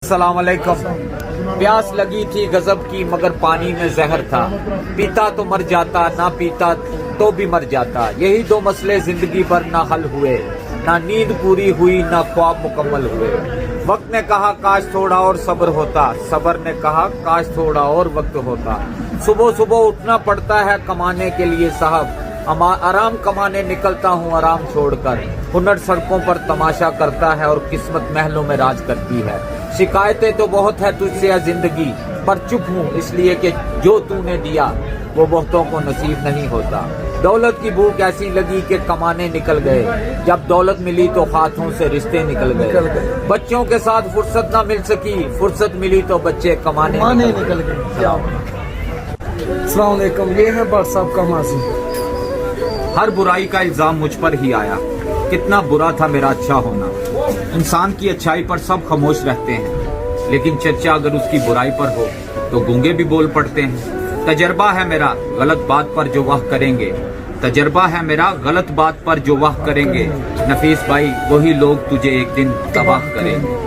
अस्सलाम वालेकुम। प्यास लगी थी गजब की मगर पानी में जहर था। पीता तो मर जाता, ना पीता तो भी मर जाता। यही दो मसले जिंदगी भर ना हल हुए, ना नींद पूरी हुई ना ख्वाब मुकम्मल हुए। वक्त ने कहा काश थोड़ा और सब्र होता, सब्र ने कहा काश थोड़ा और वक्त होता। सुबह सुबह उठना पड़ता है कमाने के लिए साहब, आराम कमाने निकलता हूँ आराम छोड़कर। हुनर सड़कों पर तमाशा करता है और किस्मत महलों में राज करती है। शिकायतें तो बहुत है तुझसे है जिंदगी, पर चुप हूँ इसलिए कि जो तूने दिया वो बहुतों को नसीब नहीं होता। दौलत की भूख ऐसी लगी कि कमाने निकल गए, जब दौलत मिली तो हाथों से रिश्ते निकल गए। बच्चों के साथ फुर्सत ना मिल सकी, फुर्सत मिली तो बच्चे कमाने निकल गए। अस्सलाम वालेकुम। ये है भट्ट साहब का माजी। हर बुराई का इल्जाम मुझ पर ही आया, कितना बुरा था मेरा अच्छा होना। इंसान की अच्छाई पर सब खामोश रहते हैं, लेकिन चर्चा अगर उसकी बुराई पर हो तो गूंगे भी बोल पड़ते हैं। तजर्बा है मेरा गलत बात पर जो वह करेंगे, तजर्बा है मेरा गलत बात पर जो वह करेंगे। नफीस भाई वही लोग तुझे एक दिन तबाह करेंगे।